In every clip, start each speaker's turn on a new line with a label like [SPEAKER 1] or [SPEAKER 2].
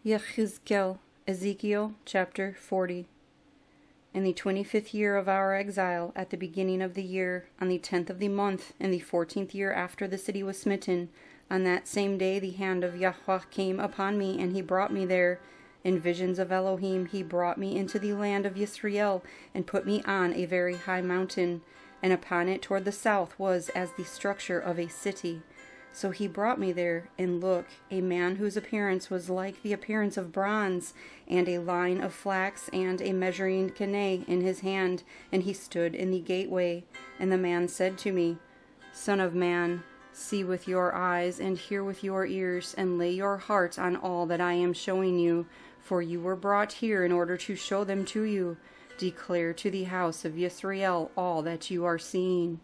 [SPEAKER 1] Yehezqel, Ezekiel chapter 40. In the 25th year of our exile, at the beginning of the year, on the 10th of the month, in the 14th year after the city was smitten, on that same day the hand of Yahuah came upon me, and he brought me there. In visions of Elohim he brought me into the land of Yisra'el, and put me on a very high mountain, and upon it toward the south was as the structure of a city. So he brought me there, and look, a man whose appearance was like the appearance of bronze, and a line of flax, and a measuring canae in his hand, and he stood in the gateway. And the man said to me, Son of man, see with your eyes, and hear with your ears, and lay your heart on all that I am showing you, for you were brought here in order to show them to you. Declare to the house of Yisra'el all that you are seeing.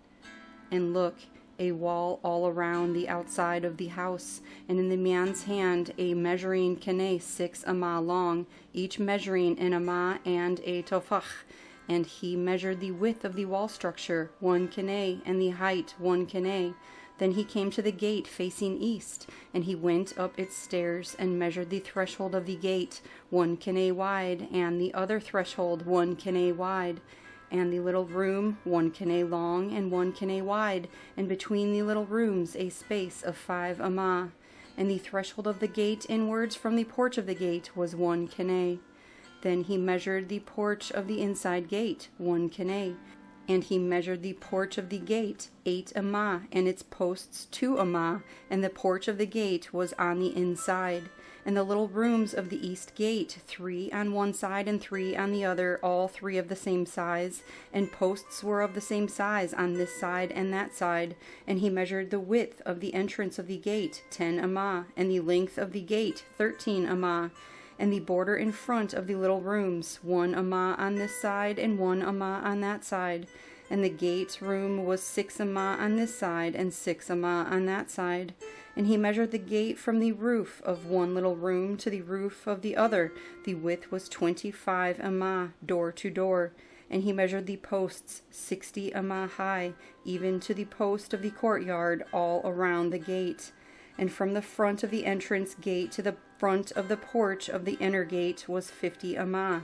[SPEAKER 1] And look, a wall all around the outside of the house, and in the man's hand a measuring canae 6 amah long, each measuring an amah and a tophach. And he measured the width of the wall structure, 1 canae, and the height 1 canae. Then he came to the gate facing east, and he went up its stairs, and measured the threshold of the gate, 1 canae wide, and the other threshold 1 canae wide. And the little room 1 canae long and 1 canae wide, and between the little rooms a space of 5 amah. And the threshold of the gate inwards from the porch of the gate was 1 canae. Then he measured the porch of the inside gate 1 canae. And he measured the porch of the gate 8 amah, and its posts 2 amah, and the porch of the gate was on the inside. And the little rooms of the east gate, 3 on one side and 3 on the other, all 3 of the same size, and posts were of the same size on this side and that side. And he measured the width of the entrance of the gate 10 amah, and the length of the gate 13 amah. And the border in front of the little rooms, 1 amah on this side and 1 amah on that side. And the gate room was 6 amah on this side and 6 amah on that side. And he measured the gate from the roof of one little room to the roof of the other. The width was 25 amah, door to door. And he measured the posts 60 amah high, even to the post of the courtyard all around the gate. And from the front of the entrance gate to the front of the porch of the inner gate was 50 amah.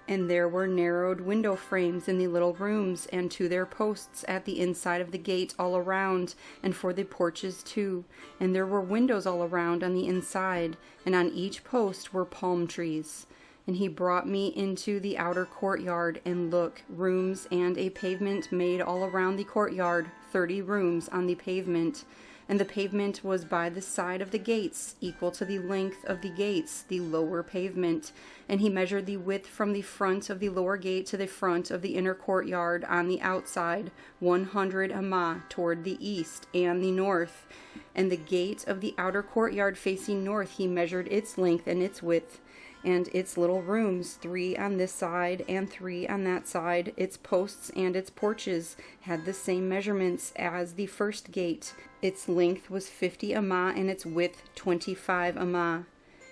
[SPEAKER 1] And there were narrowed window frames in the little rooms, and to their posts at the inside of the gate all around, and for the porches too. And there were windows all around on the inside, and on each post were palm trees. And he brought me into the outer courtyard, and look, rooms and a pavement made all around the courtyard, 30 rooms on the pavement. And the pavement was by the side of the gates, equal to the length of the gates, the lower pavement. And he measured the width from the front of the lower gate to the front of the inner courtyard on the outside, 100 amah toward the east and the north. And the gate of the outer courtyard facing north he measured its length and its width. And its little rooms, 3 on this side and 3 on that side, its posts and its porches had the same measurements as the first gate. Its length was 50 amah and its width 25 amah.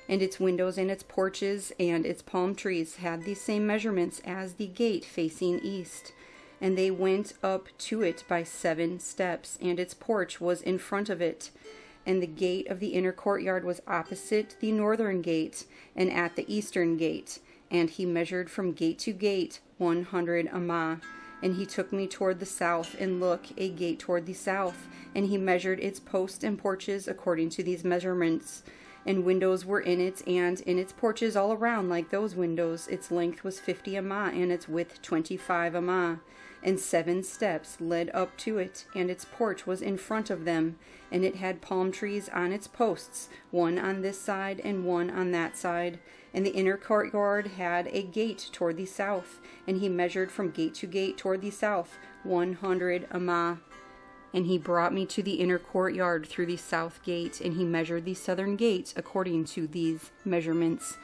[SPEAKER 1] And its windows and its porches and its palm trees had the same measurements as the gate facing east. And they went up to it by 7 steps, and its porch was in front of it. And the gate of the inner courtyard was opposite the northern gate, and at the eastern gate. And he measured from gate to gate 100 amah. And he took me toward the south, and look, a gate toward the south. And he measured its posts and porches according to these measurements. And windows were in it, and in its porches all around like those windows. Its length was 50 amah, and its width 25 amah. And 7 steps led up to it, and its porch was in front of them. And it had palm trees on its posts, 1 on this side and 1 on that side. And the inner courtyard had a gate toward the south, and he measured from gate to gate toward the south, 100 amah. And he brought me to the inner courtyard through the south gate, and he measured the southern gate according to these measurements.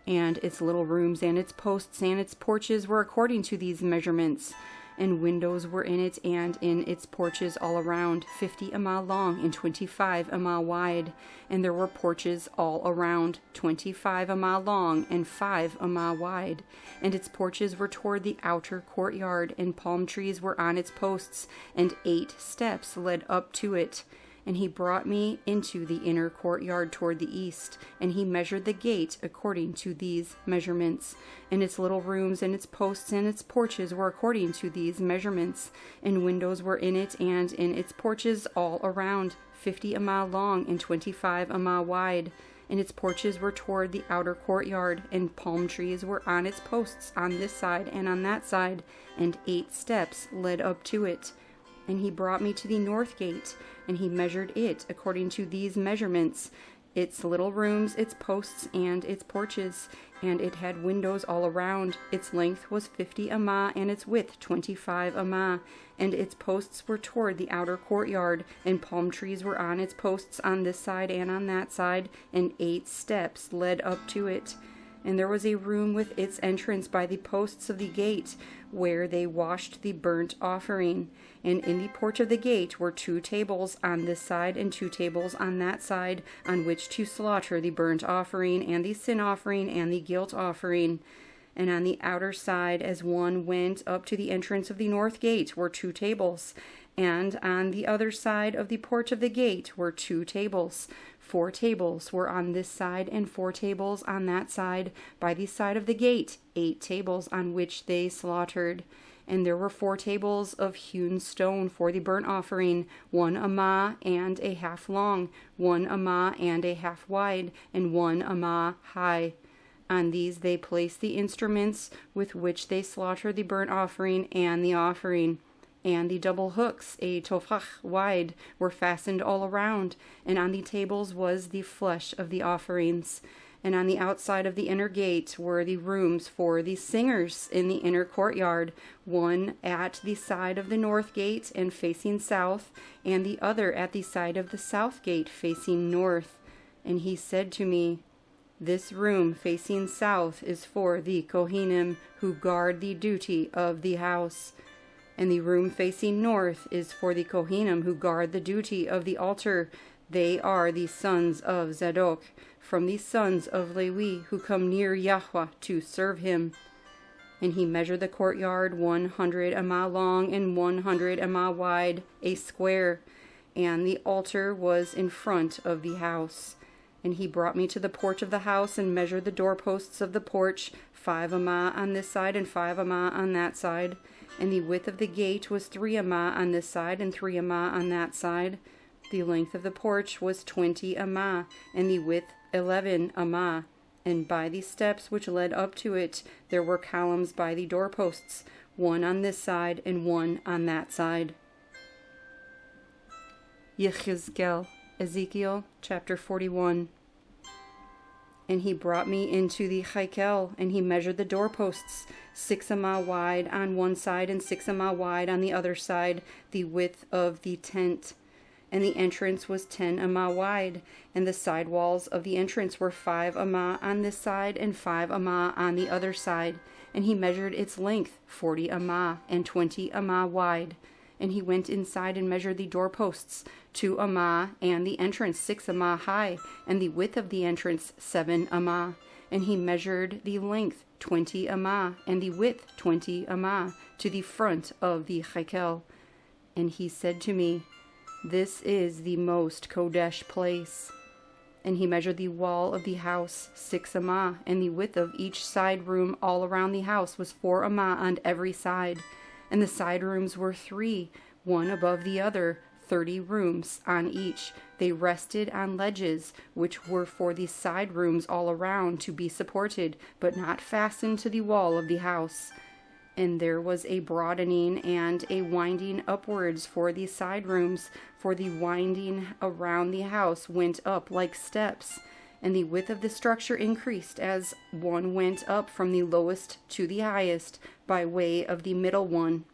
[SPEAKER 1] And its little rooms and its posts and its porches were according to these measurements. And windows were in it and in its porches all around, 50 amah long and 25 amah wide. And there were porches all around, 25 amah long and 5 amah wide. And its porches were toward the outer courtyard, and palm trees were on its posts, and 8 steps led up to it. And he brought me into the inner courtyard toward the east, and he measured the gate according to these measurements. And its little rooms and its posts and its porches were according to these measurements. And windows were in it and in its porches all around, 50 amah long and 25 amah wide. And its porches were toward the outer courtyard, and palm trees were on its posts on this side and on that side, and 8 steps led up to it. And he brought me to the north gate, and he measured it according to these measurements, its little rooms, its posts, and its porches. And it had windows all around. Its length was 50 amah, and its width 25 amah. And its posts were toward the outer courtyard, and palm trees were on its posts on this side and on that side, and 8 steps led up to it. And there was a room with its entrance by the posts of the gate, where they washed the burnt offering. And in the porch of the gate were 2 tables on this side and 2 tables on that side, on which to slaughter the burnt offering and the sin offering and the guilt offering. And on the outer side, as one went up to the entrance of the north gate, were 2 tables. And on the other side of the porch of the gate were 2 tables. 4 tables were on this side and 4 tables on that side. By the side of the gate, 8 tables on which they slaughtered. And there were 4 tables of hewn stone for the burnt offering, 1 amah and a half long, 1 amah and a half wide, and 1 amah high. On these they placed the instruments with which they slaughtered the burnt offering and the offering. And the double hooks, a tofach wide, were fastened all around, and on the tables was the flesh of the offerings. And on the outside of the inner gate were the rooms for the singers in the inner courtyard, one at the side of the north gate and facing south, and the other at the side of the south gate facing north. And he said to me, "This room facing south is for the Kohanim who guard the duty of the house. And the room facing north is for the Kohanim who guard the duty of the altar. They are the sons of Zadok, from the sons of Levi, who come near Yahuah to serve him." And he measured the courtyard 100 amah long and 100 amah wide, a square. And the altar was in front of the house. And he brought me to the porch of the house and measured the doorposts of the porch, 5 amah on this side and 5 amah on that side. And the width of the gate was 3 amah on this side and 3 amah on that side. The length of the porch was 20 amah, and the width 11 amah. And by the steps which led up to it, there were columns by the doorposts, 1 on this side and 1 on that side. Yehezqel, Ezekiel chapter 41. And he brought me into the Yehezqel, and he measured the doorposts, 6 amah wide on one side and 6 amah wide on the other side, the width of the tent. And the entrance was 10 amah wide, and the side walls of the entrance were 5 amah on this side and 5 amah on the other side. And he measured its length 40 amah and 20 amah wide. And he went inside and measured the doorposts, 2 amah, and the entrance 6 amah high, and the width of the entrance 7 amah. And he measured the length 20 amah, and the width 20 amah, to the front of the Yehezqel. And he said to me, "This is the most Kodesh place." And he measured the wall of the house 6 amah, and the width of each side room all around the house was 4 amah on every side. And the side rooms were 3, one above the other, 30 rooms on each. They rested on ledges, which were for the side rooms all around to be supported, but not fastened to the wall of the house. And there was a broadening and a winding upwards for the side rooms, for the winding around the house went up like steps. And the width of the structure increased as one went up from the lowest to the highest by way of the middle one.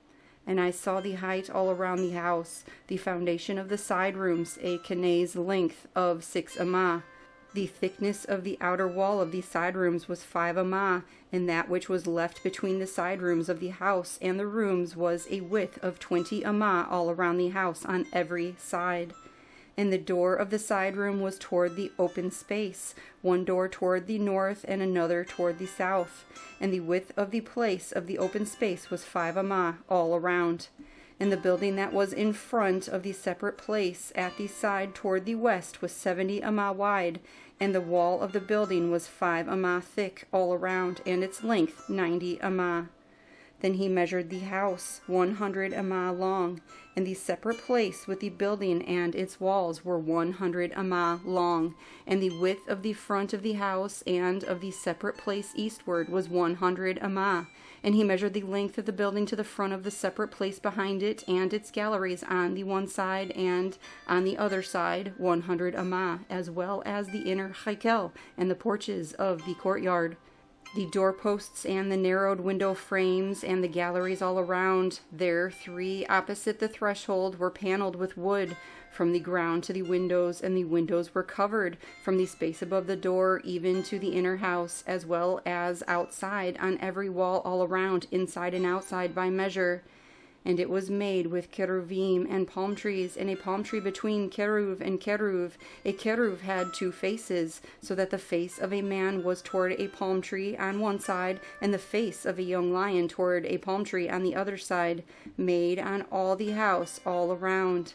[SPEAKER 1] And I saw the height all around the house, the foundation of the side rooms, a keneh's length of 6 amah. The thickness of the outer wall of the side rooms was 5 amah, and that which was left between the side rooms of the house and the rooms was a width of 20 amah all around the house on every side. And the door of the side room was toward the open space, one door toward the north and another toward the south. And the width of the place of the open space was 5 amah all around. And the building that was in front of the separate place at the side toward the west was 70 amah wide, and the wall of the building was 5 amah thick all around, and its length 90 amah. Then he measured the house 100 amah long, and the separate place with the building and its walls were 100 amah long, and the width of the front of the house and of the separate place eastward was 100 amah. And he measured the length of the building to the front of the separate place behind it, and its galleries on the one side and on the other side 100 amah, as well as the inner Yehezqel and the porches of the courtyard. The doorposts and the narrowed window frames and the galleries all around, there 3 opposite the threshold, were paneled with wood from the ground to the windows, and the windows were covered from the space above the door even to the inner house, as well as outside on every wall all around, inside and outside by measure. And it was made with cheruvim and palm trees, and a palm tree between keruv and keruv. A keruv had 2 faces, so that the face of a man was toward a palm tree on one side, and the face of a young lion toward a palm tree on the other side, made on all the house all around.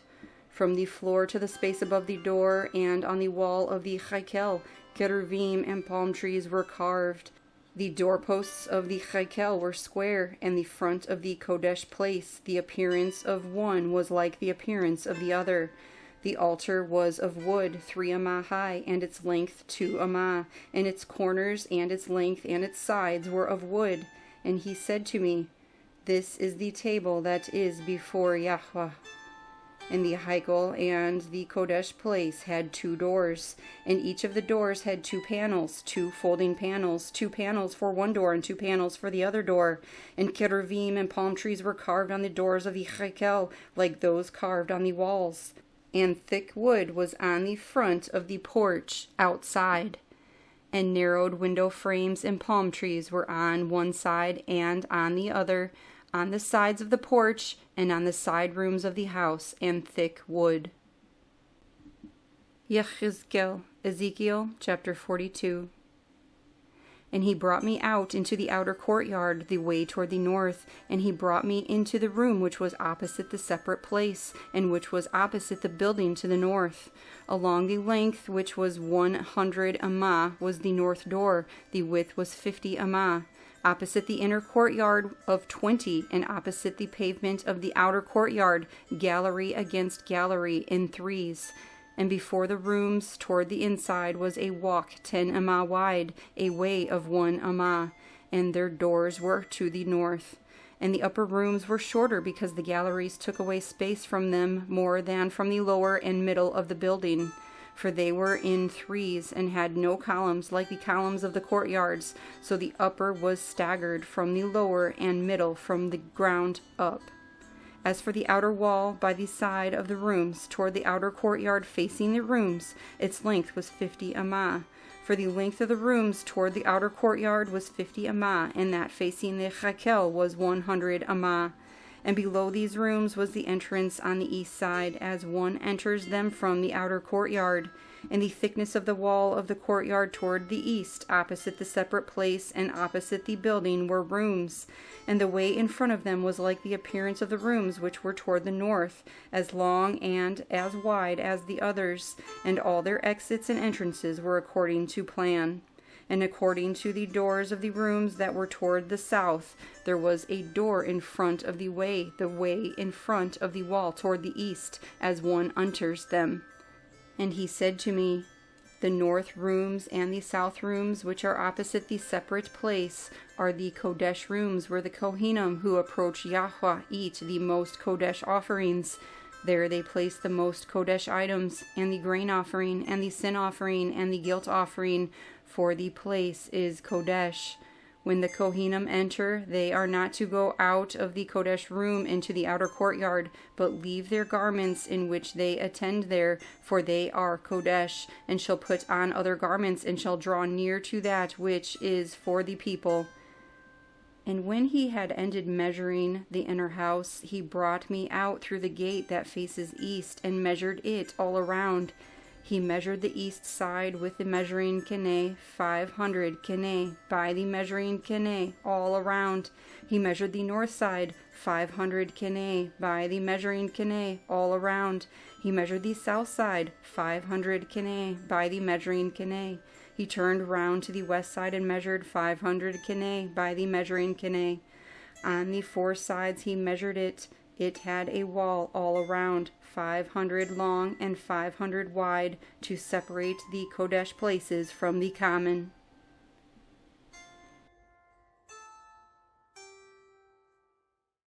[SPEAKER 1] From the floor to the space above the door, and on the wall of the Yehezqel, cheruvim and palm trees were carved. The doorposts of the Yehezqel were square, and the front of the Kodesh place, the appearance of one was like the appearance of the other. The altar was of wood 3 amah high, and its length 2 amah, and its corners and its length and its sides were of wood. And he said to me, "This is the table that is before Yahuah." And the Yehezqel and the Kodesh place had 2 doors, and each of the doors had 2 panels, 2 folding panels, 2 panels for one door and 2 panels for the other door. And cheruvim and palm trees were carved on the doors of the Yehezqel, like those carved on the walls. And thick wood was on the front of the porch outside. And narrowed window frames and palm trees were on one side and on the other, on the sides of the porch and on the side rooms of the house, and thick wood. Yehezqel, Ezekiel chapter 42. And he brought me out into the outer courtyard, the way toward the north, and he brought me into the room which was opposite the separate place, and which was opposite the building to the north. Along the length, which was 100 amah, was the north door, the width was 50 amah. Opposite the inner courtyard of 20, and opposite the pavement of the outer courtyard, gallery against gallery in 3s. And before the rooms toward the inside was a walk 10 amah wide, a way of 1 amah, and their doors were to the north. And the upper rooms were shorter, because the galleries took away space from them more than from the lower and middle of the building. For they were in 3s, and had no columns like the columns of the courtyards, so the upper was staggered from the lower, and middle from the ground up. As for the outer wall by the side of the rooms toward the outer courtyard facing the rooms, its length was 50 amah. For the length of the rooms toward the outer courtyard was 50 amah, and that facing the Yehezqel was 100 amah. And below these rooms was the entrance on the east side, as one enters them from the outer courtyard. And the thickness of the wall of the courtyard toward the east, opposite the separate place and opposite the building, were rooms. And the way in front of them was like the appearance of the rooms which were toward the north, as long and as wide as the others. And all their exits and entrances were according to plan. And according to the doors of the rooms that were toward the south, there was a door in front of the way in front of the wall toward the east, as one enters them. And he said to me, "The north rooms and the south rooms, which are opposite the separate place, are the Kodesh rooms, where the Kohanim who approach Yahuah eat the most Kodesh offerings. There they place the most Kodesh items, and the grain offering, and the sin offering, and the guilt offering, for the place is Kodesh. When the Kohanim enter, they are not to go out of the Kodesh room into the outer courtyard, but leave their garments in which they attend there, for they are Kodesh, and shall put on other garments, and shall draw near to that which is for the people." And when he had ended measuring the inner house, he brought me out through the gate that faces east, and measured it all around. He measured the east side with the measuring kine, 500 kine, by the measuring kine, all around. He measured the north side, 500 kine, by the measuring kine, all around. He measured the south side, 500 kine, by the measuring kine. He turned round to the west side and measured 500 kine, by the measuring kine. On the four sides he measured it. It had a wall all around, 500 long and 500 wide, to separate the Kodesh places from the common.